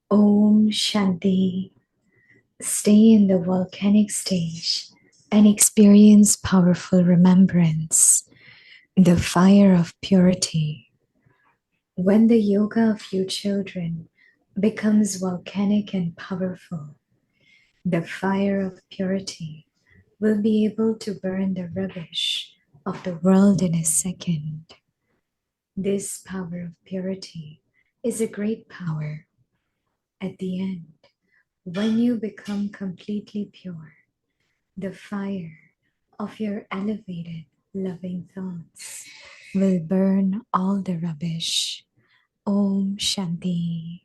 Om Shanti. Stay in the volcanic stage and experience powerful remembrance, the fire of purity. When the yoga of you children becomes volcanic and powerful, the fire of purity will be able to burn the rubbish of the world in a second. This power of purity is a great power. At the end, when you become completely pure, the fire of your elevated, loving thoughts will burn all the rubbish. Om Shanti.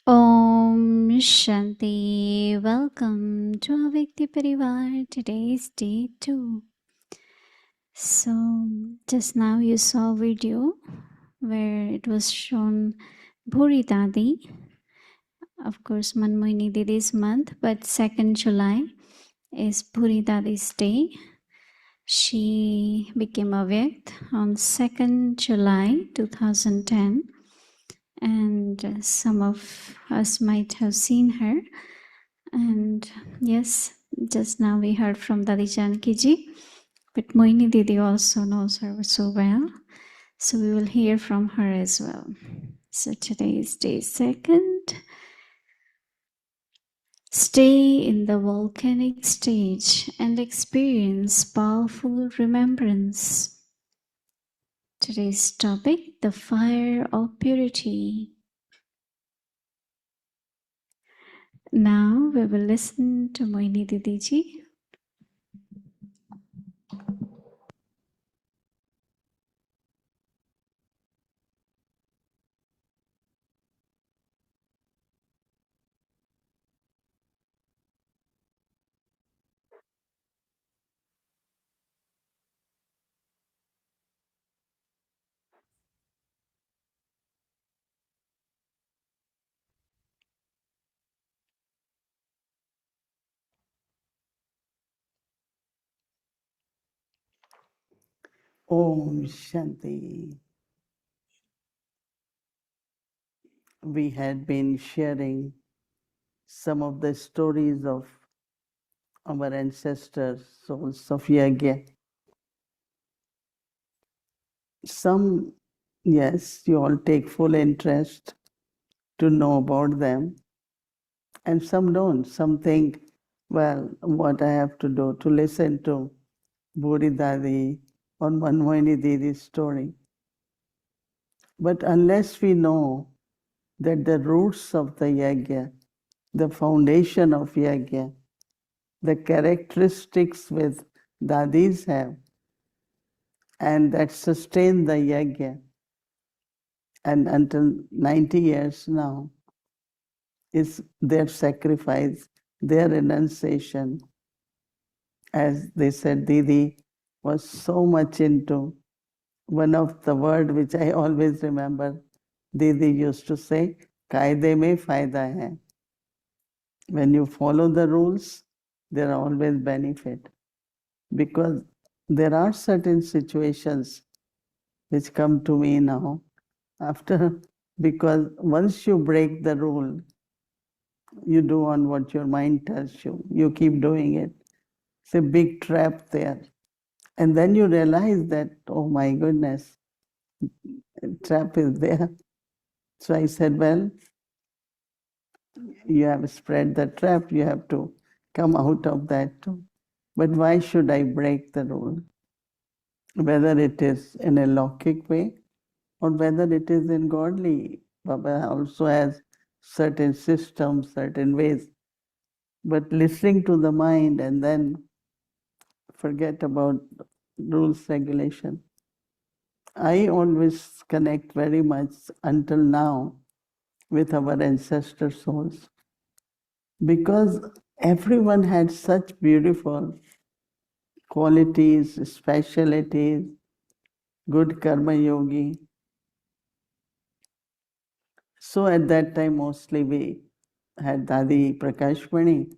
Om Shanti. Welcome to Avyakti Parivar. Today is day 2. So, just now you saw a video where it was shown Bhuri Dadi, of course, Mohini Didi's month, but 2nd July is Bhuri Dadi's day. She became Avyakt on 2nd July 2010, and some of us might have seen her. And yes, just now we heard from Dadi Janki ji, but Mohini Didi also knows her so well. So we will hear from her as well. So today is day 2nd. Stay in the volcanic stage and experience powerful remembrance. Today's topic, the fire of purity. Now we will listen to Mohini Didi ji. Om Shanti. We had been sharing some of the stories of our ancestors, souls of Yagya. Some, yes, you all take full interest to know about them, and some don't. Some think, well, what I have to do to listen to Buri Dadi or Mohini Didi's story. But unless we know that the roots of the Yagya, the foundation of Yagya, the characteristics with dadis have, and that sustain the yagya, and until 90 years now, is their sacrifice, their renunciation. As they said, Didi was so much into one of the word which I always remember. Didi used to say, "Kaide mein fayda hai." When you follow the rules, there are always benefit, because there are certain situations which come to me now after, because once you break the rule, you do on what your mind tells you. You keep doing it. It's a big trap there. And then you realize that, oh my goodness, trap is there. So I said, well, you have spread the trap, you have to come out of that too. But why should I break the rule? Whether it is in a Lokik way or whether it is in godly. Baba also has certain systems, certain ways. But listening to the mind and then forget about rules, regulation. I always connect very much until now with our ancestor souls, because everyone had such beautiful qualities, specialities, good karma yogi. So at that time, mostly we had Dadi Prakashmani,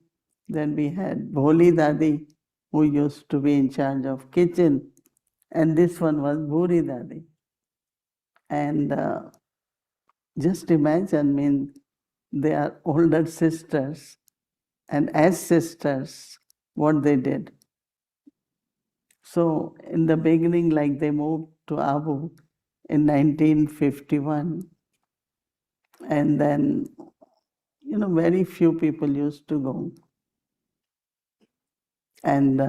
then we had Bholi Dadi, who used to be in charge of kitchen, and this one was Bhuri Dadi. And just imagine, they are older sisters, and as sisters, what they did. So in the beginning, like they moved to Abu in 1951, and then, very few people used to go. And,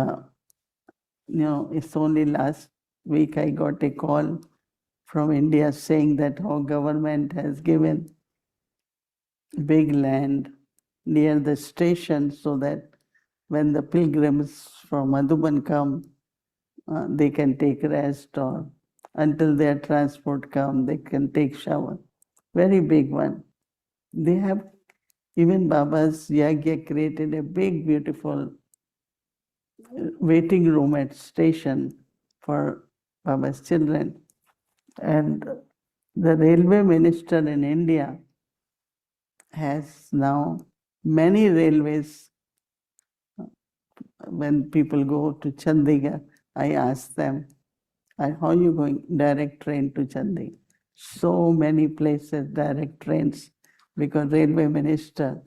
it's only last week I got a call from India saying that our government has given big land near the station so that when the pilgrims from Madhuban come, they can take rest, or until their transport come, they can take shower. Very big one. They have, even Baba's Yagya created a big, beautiful waiting room at station for Baba's children. And the railway minister in India has now many railways. When people go to Chandigarh, I ask them, how are you going? Direct train to Chandigarh. So many places, direct trains, because railway minister,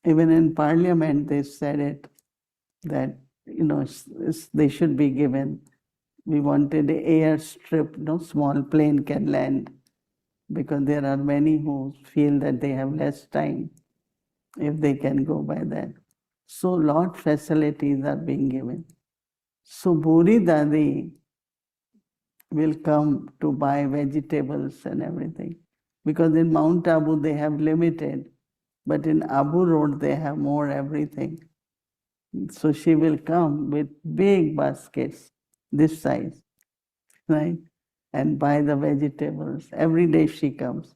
even in parliament, they said it, that, they should be given. We wanted an airstrip, no small plane can land, because there are many who feel that they have less time if they can go by that. So lot facilities are being given. So Bhuri Dadi will come to buy vegetables and everything, because in Mount Abu they have limited, but in Abu Road they have more everything. So she will come with big baskets, this size, right? And buy the vegetables. Every day she comes.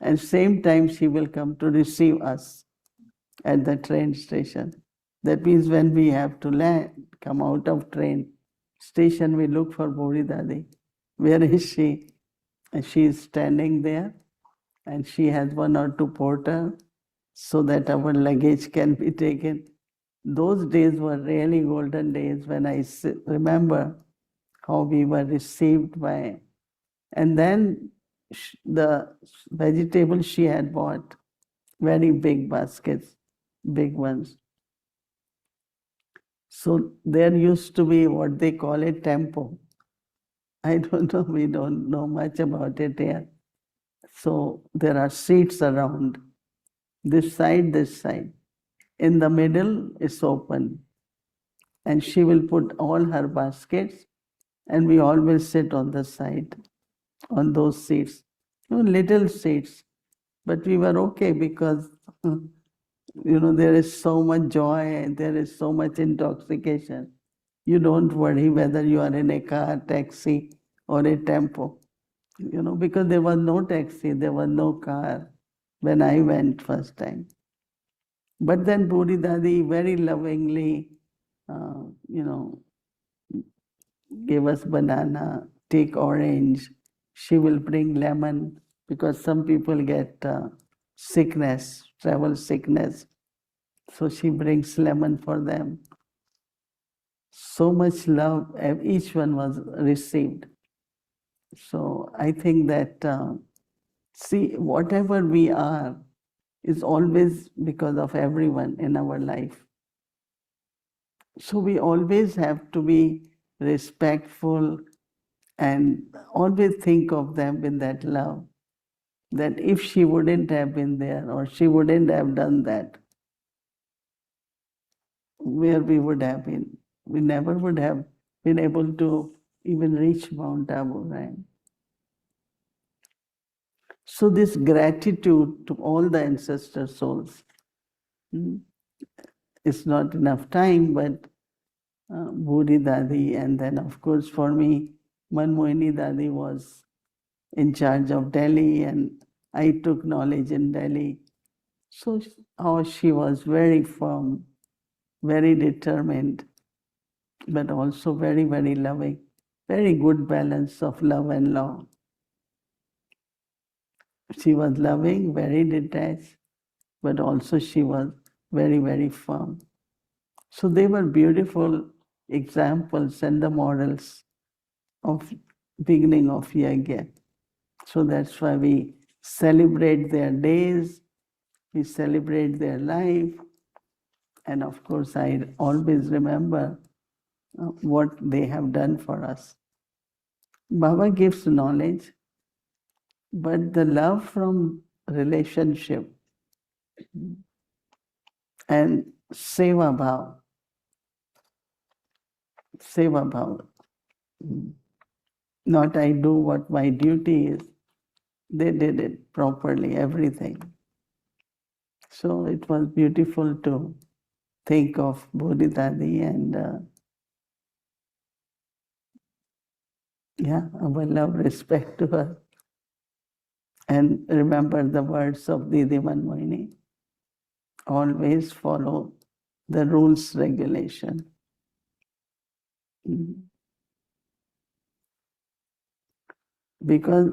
And same time she will come to receive us at the train station. That means when we have to land, come out of train station, we look for Bhuri Dadi. Where is she? And she is standing there, and she has one or two porter so that our luggage can be taken. Those days were really golden days, when I remember how we were received by. And then the vegetables she had bought, very big baskets, big ones. So there used to be what they call a tempo. I don't know, we don't know much about it here. So there are seats around, this side, this side. In the middle is open, and she will put all her baskets, and we always sit on the side, on those seats. Little seats, but we were okay, because there is so much joy and there is so much intoxication. You don't worry whether you are in a car, taxi, or a tempo. Because there was no taxi, there was no car when I went first time. But then Bhuri Dadi very lovingly, uh, you know, gave us banana, take orange. She will bring lemon, because some people get sickness, travel sickness. So she brings lemon for them. So much love, each one was received. So I think that, see, whatever we are is always because of everyone in our life. So we always have to be respectful and always think of them with that love, that if she wouldn't have been there or she wouldn't have done that, where we would have been? We never would have been able to even reach Mount Abu, right? So this gratitude to all the ancestor souls, it's not enough time, but Bhuri Dadi, and then of course for me, Mohini Dadi was in charge of Delhi, and I took knowledge in Delhi. So how she was very firm, very determined, but also very, very loving. Very good balance of love and law. She was loving, very detached, but also she was very, very firm. So they were beautiful examples and the models of beginning of yajna. So that's why we celebrate their days, we celebrate their life, and of course I always remember what they have done for us. Baba gives knowledge, but the love from relationship and seva bhav, not I do what my duty is, they did it properly, everything. So it was beautiful to think of Bodhidadi and our love, respect to her. And remember the words of Didi Mohini, always follow the rules, regulation. Because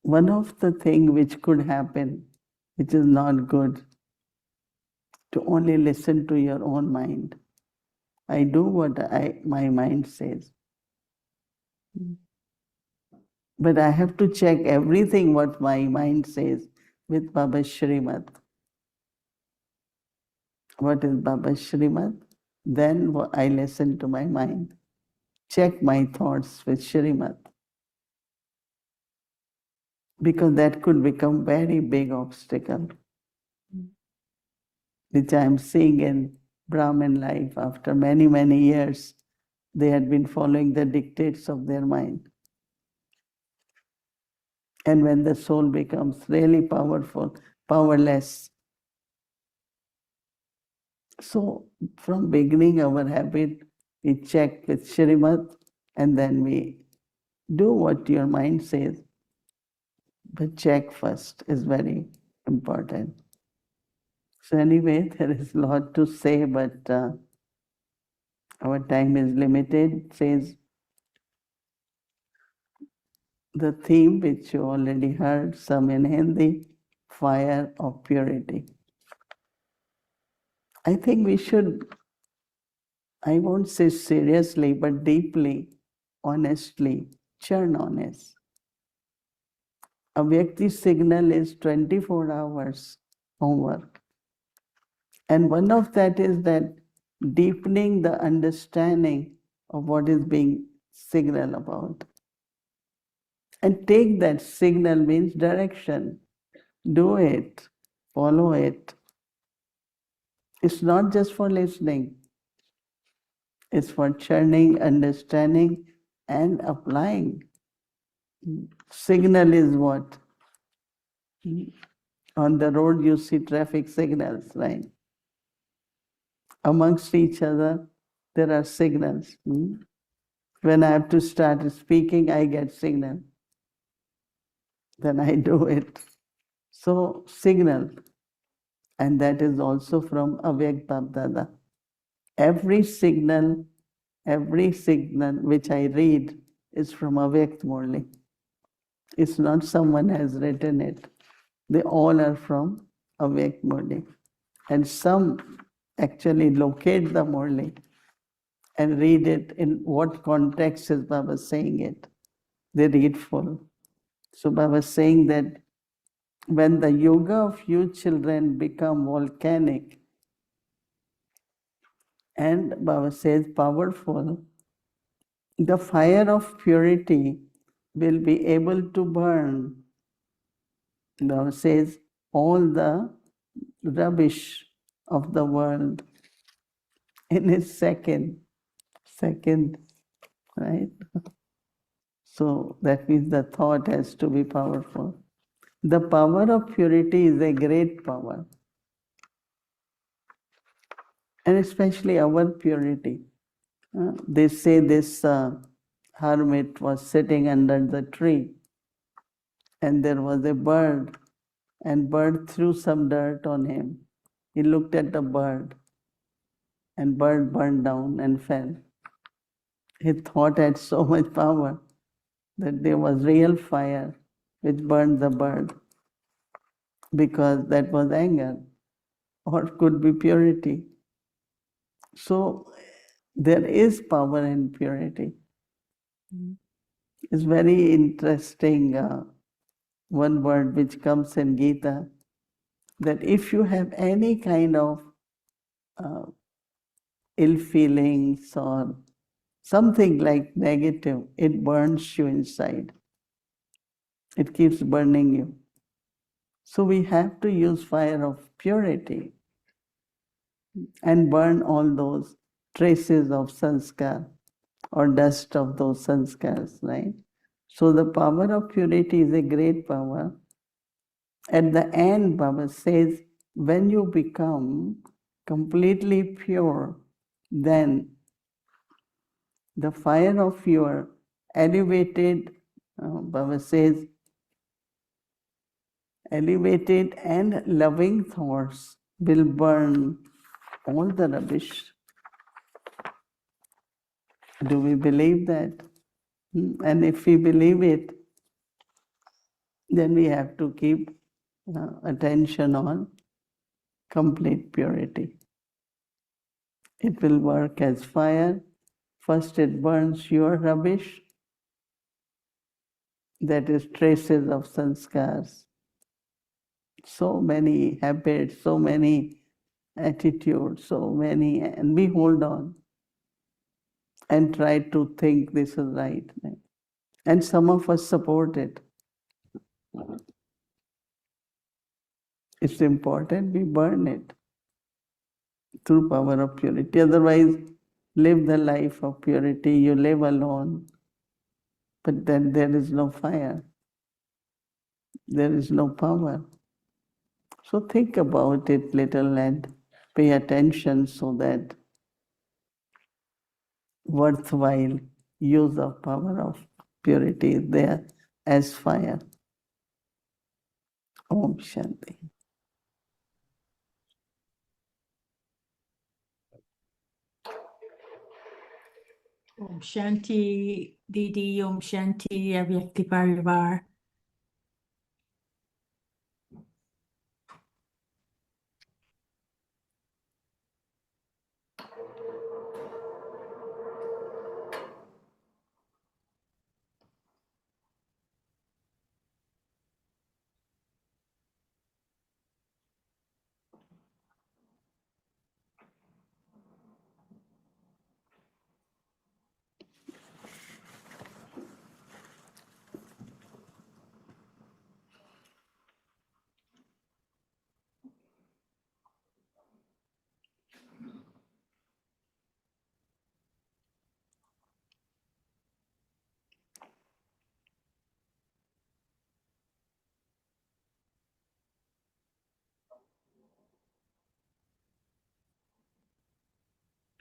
one of the things which could happen, which is not good, to only listen to your own mind. I do what my mind says. But I have to check everything what my mind says with Baba's Shrimad. What is Baba's Shrimad? Then I listen to my mind. Check my thoughts with Shrimad. Because that could become very big obstacle, which I am seeing in Brahmin life after many, many years. They had been following the dictates of their mind. And when the soul becomes really powerful, powerless. So from beginning our habit, we check with Shrimad and then we do what your mind says. But check first is very important. So anyway, there is a lot to say, but our time is limited. It says the theme which you already heard, some in Hindi, fire of purity. I think we should, I won't say seriously, but deeply, honestly, churn on it. A Vyakti signal is 24 hours homework. And one of that is that deepening the understanding of what is being signal about. And take that signal means direction. Do it, follow it. It's not just for listening. It's for churning, understanding, and applying. Signal is what? On the road you see traffic signals, right? Amongst each other, there are signals. When I have to start speaking, I get signal. Then I do it. So, signal. And that is also from Avyakt Bapdada. Every signal which I read is from Avyakt Murli. It's not someone has written it. They all are from Avyakt Murli. And some actually locate the Murli and read it in what context is Baba saying it. They read full. So Baba is saying that when the yoga of you children become volcanic, and Baba says powerful, the fire of purity will be able to burn. Baba says all the rubbish of the world in a second, right? So that means the thought has to be powerful. The power of purity is a great power. And especially our purity. They say this hermit was sitting under the tree and there was a bird and bird threw some dirt on him. He looked at the bird and bird burned down and fell. His thought had so much power that there was real fire which burned the bird because that was anger or could be purity. So there is power in purity. It's very interesting, one word which comes in Gita, that if you have any kind of ill feelings or something like negative, it burns you inside. It keeps burning you. So we have to use fire of purity and burn all those traces of sanskar or dust of those sanskars, right? So the power of purity is a great power. At the end, Baba says, when you become completely pure, then the fire of your elevated, Baba says, elevated and loving thoughts will burn all the rubbish. Do we believe that? And if we believe it, then we have to keep attention on complete purity. It will work as fire. First, it burns your rubbish, that is, traces of sanskars. So many habits, so many attitudes, so many, and we hold on and try to think this is right. And some of us support it. It's important we burn it through power of purity. Otherwise, live the life of purity. You live alone, but then there is no fire. There is no power. So think about it little and pay attention so that worthwhile use of power of purity is there as fire. Om Shanti. Om Shanti, Didi, Om Shanti, Avyakti Parivar.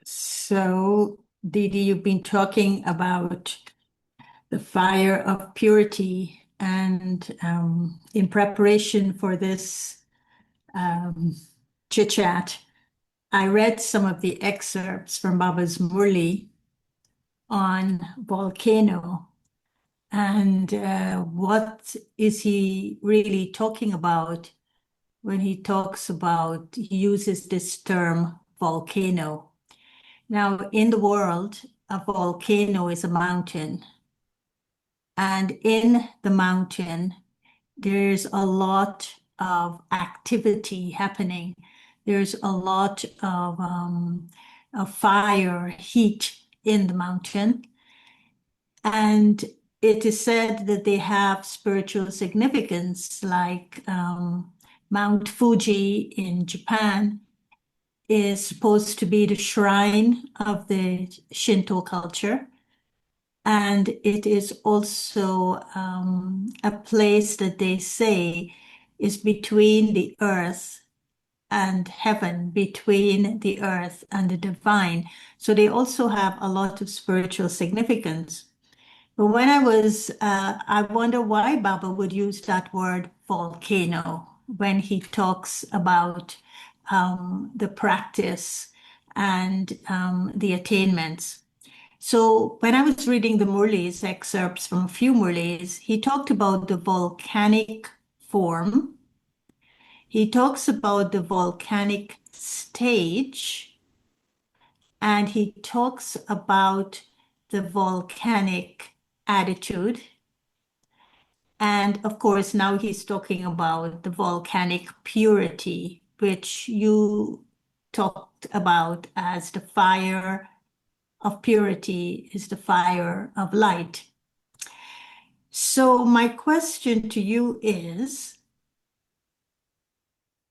So, Didi, you've been talking about the fire of purity, and in preparation for this chit chat, I read some of the excerpts from Baba's Murli on volcano, and what is he really talking about when he talks about, he uses this term volcano. Now, in the world, a volcano is a mountain. And in the mountain, there's a lot of activity happening. There's a lot of fire, heat in the mountain. And it is said that they have spiritual significance, like Mount Fuji in Japan is supposed to be the shrine of the Shinto culture. And it is also a place that they say is between the earth and heaven, between the earth and the divine. So they also have a lot of spiritual significance. But when I wonder why Baba would use that word volcano when he talks about the practice and the attainments. So when I was reading the Murlis, excerpts from a few Murlis, he talked about the volcanic form. He talks about the volcanic stage and he talks about the volcanic attitude. And of course, now he's talking about the volcanic purity, which you talked about as the fire of purity is the fire of light. So my question to you is,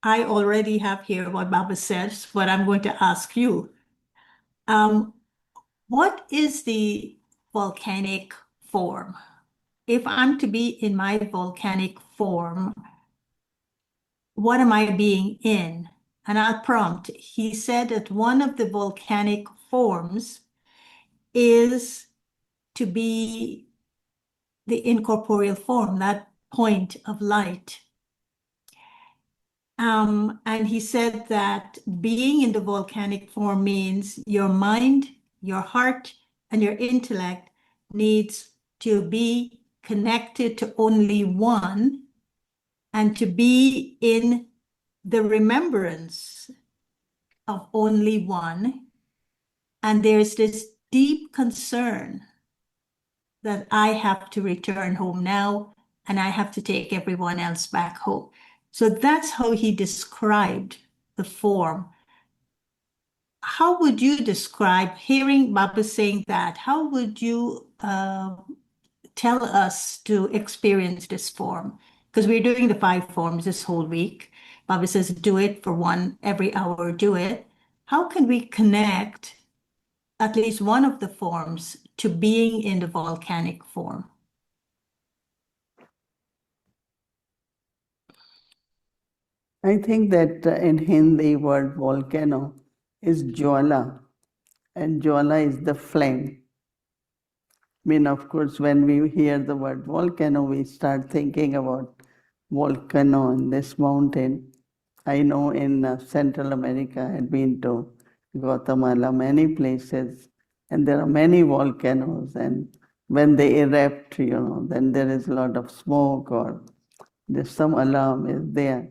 I already have here what Baba says, but I'm going to ask you. What is the volcanic form? If I'm to be in my volcanic form, what am I being in? And I'll prompt. He said that one of the volcanic forms is to be the incorporeal form, that point of light. And he said that being in the volcanic form means your mind, your heart, and your intellect needs to be connected to only one and to be in the remembrance of only one. And there's this deep concern that I have to return home now and I have to take everyone else back home. So that's how he described the form. How would you describe, hearing Baba saying that, how would you tell us to experience this form? Because we're doing the 5 forms this whole week. Baba says, do it for one every hour, do it. How can we connect at least one of the forms to being in the volcanic form? I think that in Hindi word volcano is jwala, and jwala is the flame. I mean, of course, when we hear the word volcano, we start thinking about volcano in this mountain. I know in Central America, I had been to Guatemala, many places, and there are many volcanoes, and when they erupt, then there is a lot of smoke or there's some alarm is there.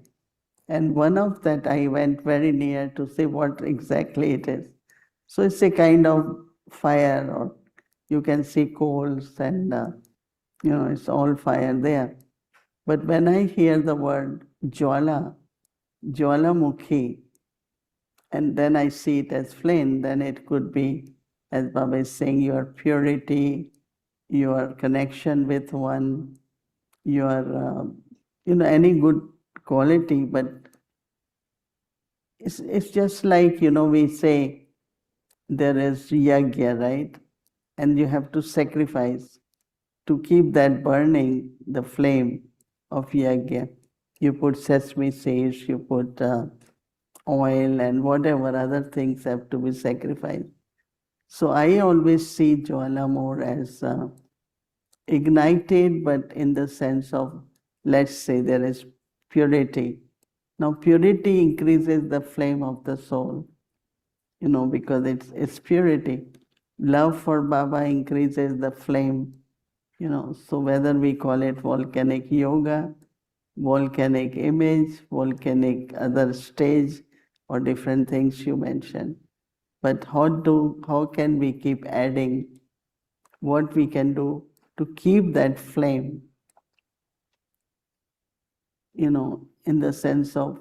And one of that I went very near to see what exactly it is. So it's a kind of fire, or you can see coals and it's all fire there. But when I hear the word jwala, jwalamukhi, and then I see it as flame, then it could be, as Baba is saying, your purity, your connection with one, your, any good quality. But it's just like, we say there is yagya, right? And you have to sacrifice to keep that burning, the flame of yagya. You put sesame seeds, you put oil and whatever other things have to be sacrificed. So I always see jwala more as ignited, but in the sense of, let's say there is purity. Now purity increases the flame of the soul, because it's purity. Love for Baba increases the flame, so whether we call it volcanic yoga, volcanic image, volcanic other stage, or different things you mentioned. But how can we keep adding what we can do to keep that flame, in the sense of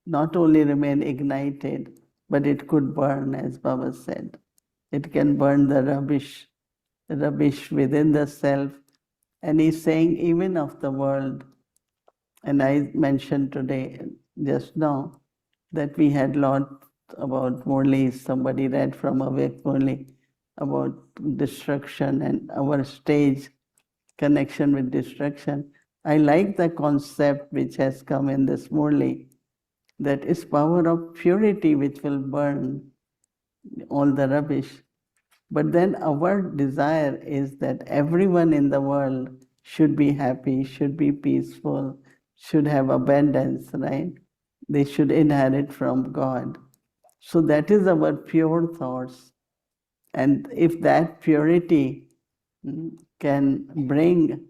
not only remain ignited, but it could burn, as Baba said. It can burn the rubbish within the self. And he's saying even of the world. And I mentioned today, just now, that we had lot about Murli, somebody read from Awake Murli about destruction and our stage connection with destruction. I like the concept which has come in this Murli, that is power of purity which will burn all the rubbish. But then our desire is that everyone in the world should be happy, should be peaceful, should have abundance, right? They should inherit from God. So that is our pure thoughts. And if that purity can bring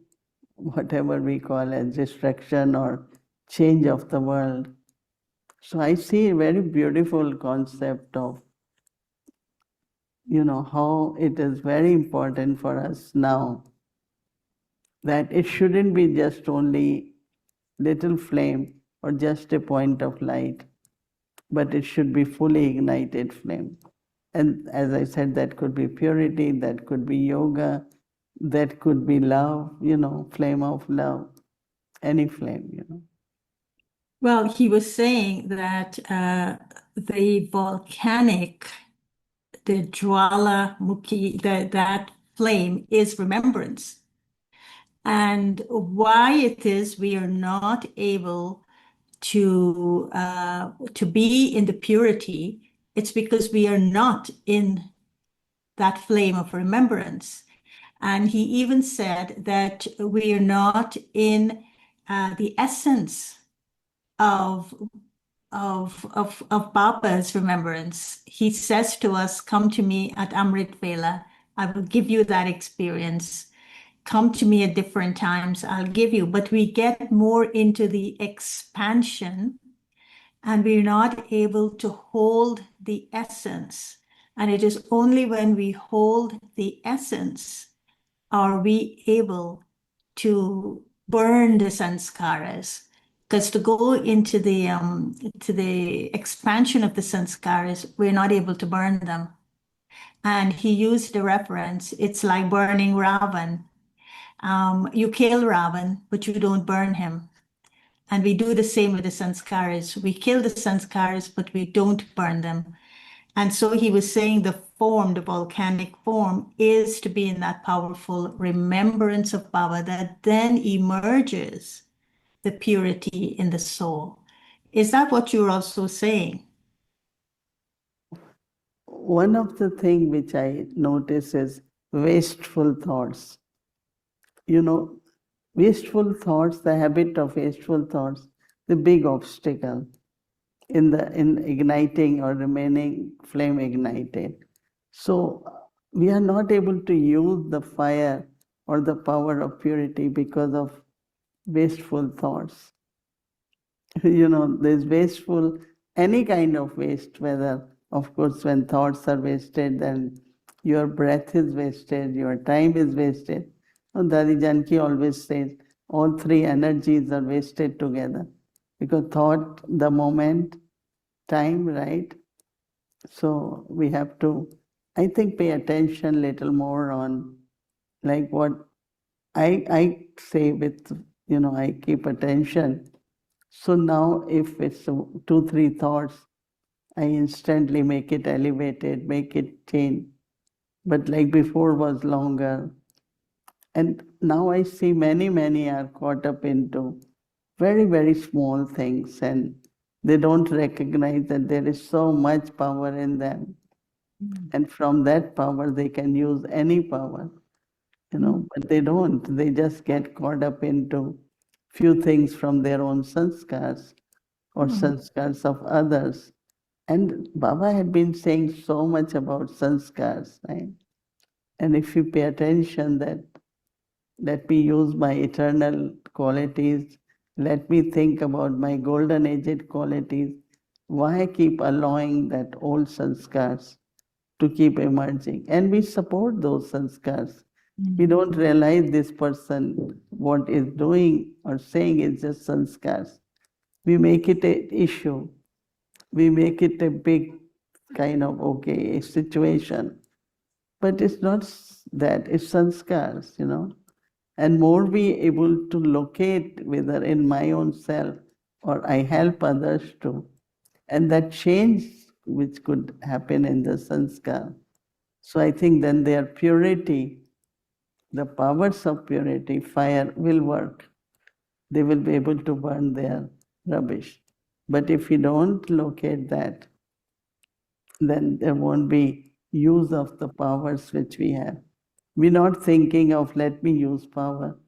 whatever we call as destruction or change of the world. So I see a very beautiful concept of how it is very important for us now that it shouldn't be just only little flame or just a point of light, but it should be fully ignited flame. And as I said, that could be purity, that could be yoga, that could be love, flame of love, any flame. Well, he was saying that the volcanic, the Jwalamukhi, that flame is remembrance. And why it is we are not able to be in the purity, it's because we are not in that flame of remembrance. And he even said that we are not in the essence of Baba's remembrance. He says to us, come to me at Amrit Vela. I will give you that experience. Come to me at different times. I'll give you. But we get more into the expansion and we're not able to hold the essence. And it is only when we hold the essence are we able to burn the sanskaras. Because to go into the expansion of the sanskaras, we're not able to burn them. And he used the reference, it's like burning Ravan. You kill Ravan, but you don't burn him. And we do the same with the sanskaras. We kill the sanskaras, but we don't burn them. And so he was saying the form, the volcanic form, is to be in that powerful remembrance of Baba that then emerges the purity in the soul. Is that what you're also saying? One of the things which I notice is wasteful thoughts. Wasteful thoughts, the habit of wasteful thoughts, the big obstacle in igniting or remaining flame ignited. So we are not able to use the fire or the power of purity because of wasteful thoughts. There's wasteful, any kind of waste, whether, of course, when thoughts are wasted, then your breath is wasted, your time is wasted. Dari Janki always says, all three energies are wasted together. Because thought, the moment, time, right? So we have to, I think, pay attention a little more on like what I say with, I keep attention. So now if it's 2-3 thoughts, I instantly make it elevated, make it change. But like before was longer. And now I see many are caught up into very, very small things and they don't recognize that there is so much power in them. And from that power, they can use any power, but they don't. They just get caught up into few things from their own sanskars or sanskars of others. And Baba had been saying so much about sanskars, right? And if you pay attention that let me use my eternal qualities, let me think about my golden aged qualities, why keep allowing that old sanskars to keep emerging? And we support those sanskars. We don't realize this person, what is doing or saying is just sanskars. We make it an issue. We make it a big kind of, okay, situation. But it's not that, it's sanskars, And more be able to locate whether in my own self or I help others to. And that change which could happen in the sanskar. So I think then their purity, the powers of purity, fire will work. They will be able to burn their rubbish. But if we don't locate that, then there won't be use of the powers which we have. We're not thinking of let me use power.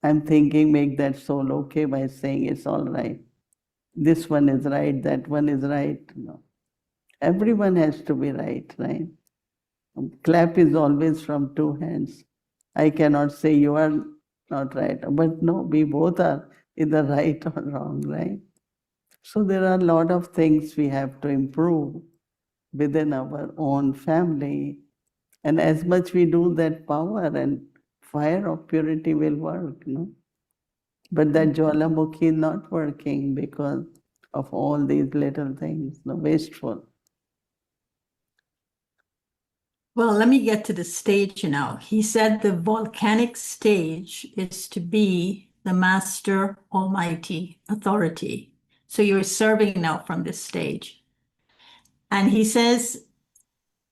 I'm thinking make that soul okay by saying it's all right. This one is right, that one is right. No. Everyone has to be right, right? Clap is always from two hands. I cannot say you are not right, but no, we both are either right or wrong, right? So there are a lot of things we have to improve within our own family, And as much we do, that power and fire of purity will work, no? But that Jwalamukhi not working because of all these little things, no, wasteful. Well, let me get to the stage now. He said the volcanic stage is to be the Master Almighty Authority. So you're serving now from this stage. And he says,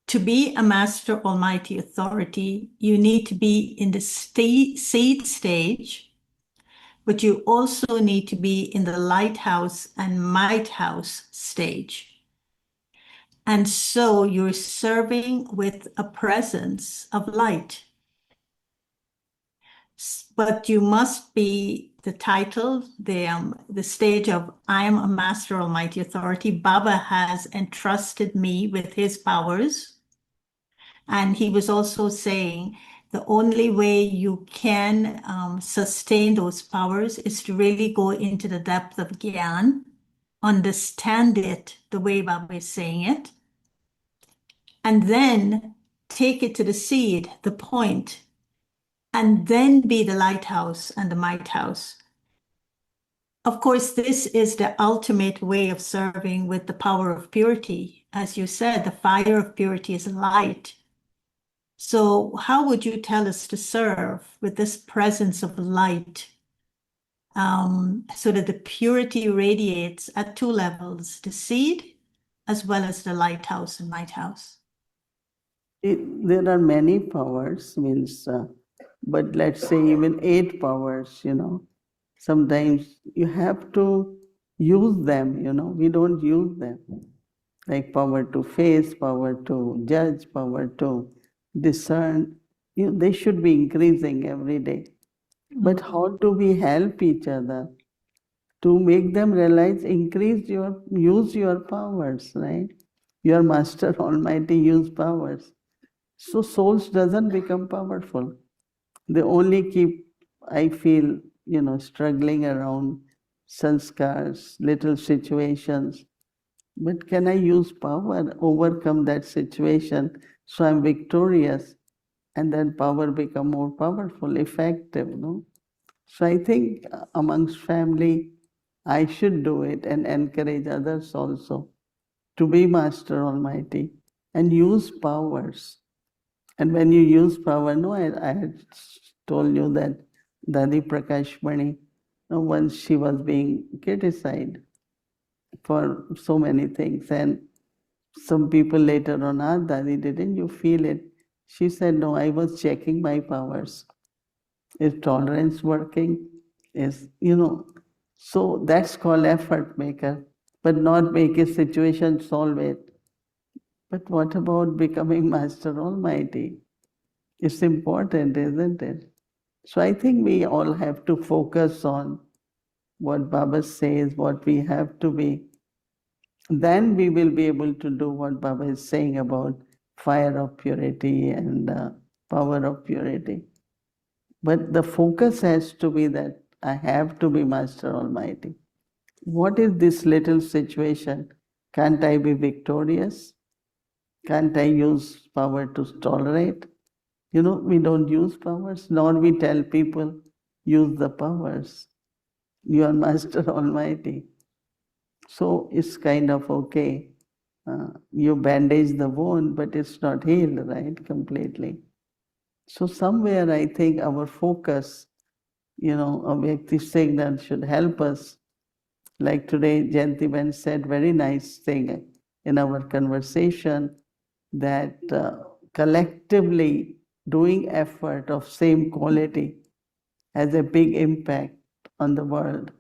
to be a Master Almighty Authority, you need to be in the seed stage, but you also need to be in the lighthouse and might house stage. And so you're serving with a presence of light. But you must be the title, the stage of I am a Master Almighty Authority. Baba has entrusted me with his powers. And he was also saying the only way you can sustain those powers is to really go into the depth of Gyan, understand it the way Baba is saying it, and then take it to the seed, the point, and then be the lighthouse and the might house. Of course, this is the ultimate way of serving with the power of purity. As you said, the fire of purity is light. So how would you tell us to serve with this presence of light so that the purity radiates at two levels, the seed as well as the lighthouse and might house? There are many powers, but let's say even 8 powers, sometimes you have to use them, we don't use them. Like power to face, power to judge, power to discern, they should be increasing every day. But how do we help each other to make them realize, use your powers, right? Your Master Almighty use powers. So souls doesn't become powerful. They only keep, I feel, struggling around sanskars, little situations. But can I use power, overcome that situation so I'm victorious, and then power become more powerful, effective, no? So I think amongst family, I should do it and encourage others also to be Master Almighty and use powers. And when you use power, no, I had told you that Dadi Prakashmani, once she was being criticized for so many things, and some people later on asked Dadi, didn't you feel it? She said, no, I was checking my powers. Is tolerance working? So that's called effort maker, but not make a situation solve it. But what about becoming Master Almighty? It's important, isn't it? So I think we all have to focus on what Baba says, what we have to be. Then we will be able to do what Baba is saying about fire of purity and power of purity. But the focus has to be that I have to be Master Almighty. What is this little situation? Can't I be victorious? Can't I use power to tolerate? We don't use powers, nor we tell people, use the powers. You are Master Almighty. So it's kind of okay. You bandage the wound, but it's not healed, right, completely. So somewhere I think our focus, a Vyakti signal should help us. Like today, Jayantiben said very nice thing in our conversation that collectively doing effort of same quality has a big impact on the world,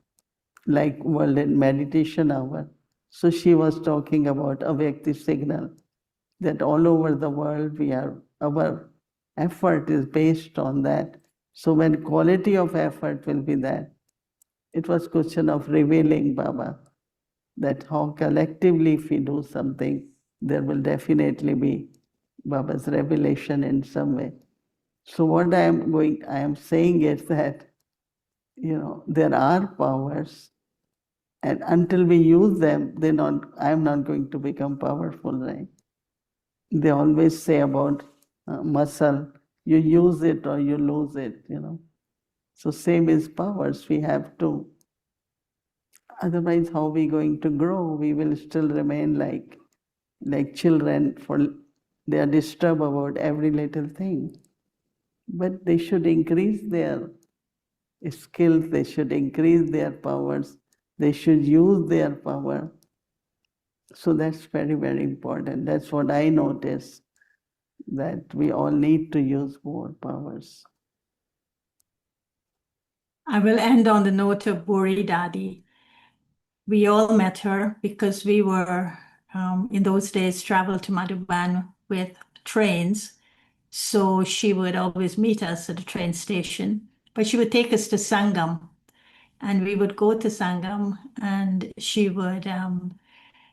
like World Meditation Hour. So she was talking about a Vyakti signal, that all over the world our effort is based on that. So when quality of effort will be that, it was question of revealing Baba, that how collectively if we do something, there will definitely be Baba's revelation in some way. So what I am saying is that, there are powers, and until we use them, I am not going to become powerful, right? They always say about muscle, you use it or you lose it, you know. So same is powers. We have to, otherwise how are we going to grow? We will still remain like children, for they are disturbed about every little thing. But they should increase their skills, they should increase their powers, they should use their power. So that's very, very important. That's what I notice, that we all need to use more powers. I will end on the note of Buri Dadi. We all met her because we were, in those days, traveled to Madhuban with trains. So she would always meet us at the train station, but she would take us to Sangam, and we would go to Sangam, and she would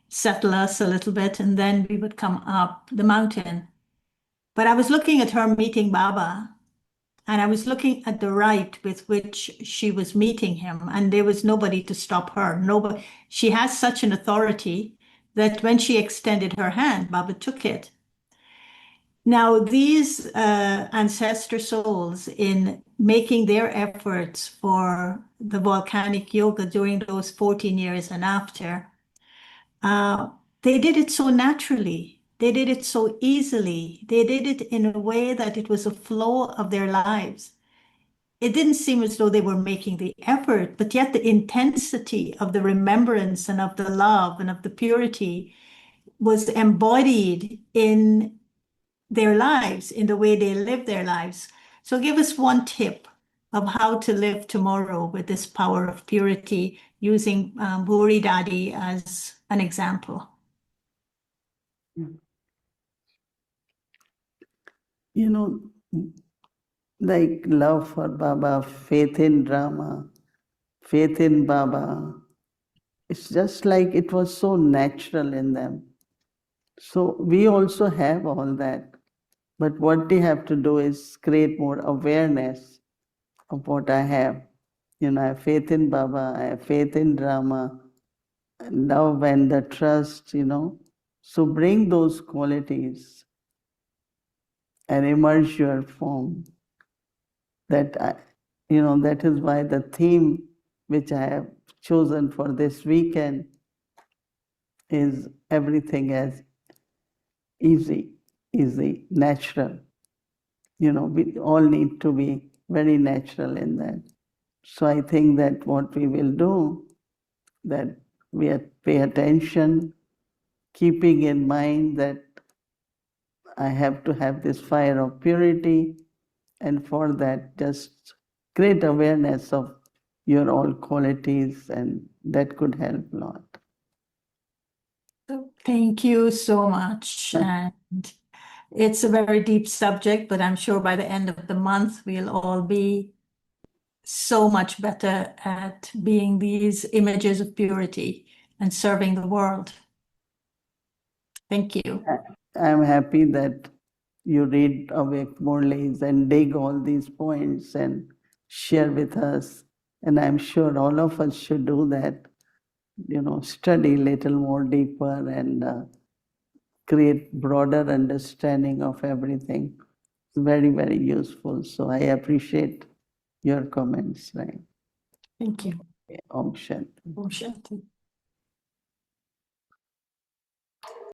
settle us a little bit, and then we would come up the mountain. But I was looking at her meeting Baba, and I was looking at the rite with which she was meeting him, and there was nobody to stop her. Nobody. She has such an authority that when she extended her hand, Baba took it. Now, these ancestor souls, in making their efforts for the volcanic yoga during those 14 years and after, they did it so naturally. They did it so easily. They did it in a way that it was a flow of their lives. It didn't seem as though they were making the effort, but yet the intensity of the remembrance and of the love and of the purity was embodied in their lives, in the way they live their lives. So give us one tip of how to live tomorrow with this power of purity, using Buri Dadi as an example. You know, like love for Baba, faith in Rama, faith in Baba, it's just like it was so natural in them. So we also have all that. But what they have to do is create more awareness of what I have. You know, I have faith in Baba, I have faith in Rama, love and the trust, you know. So bring those qualities and immerse your form. That that is why the theme which I have chosen for this weekend is everything as easy, natural. You know, we all need to be very natural in that. So I think that what we will do, that we pay attention, keeping in mind that I have to have this fire of purity, and for that just great awareness of your all qualities, and that could help a lot. Thank you so much. And it's a very deep subject, but I'm sure by the end of the month, we'll all be so much better at being these images of purity and serving the world. Thank you. I'm happy that you read Awake Murlis and dig all these points and share with us. And I'm sure all of us should do that, you know, study a little more deeper and create broader understanding of everything. It's very, very useful. So I appreciate your comments, right? Thank you. Om Shanti. Om Shanti.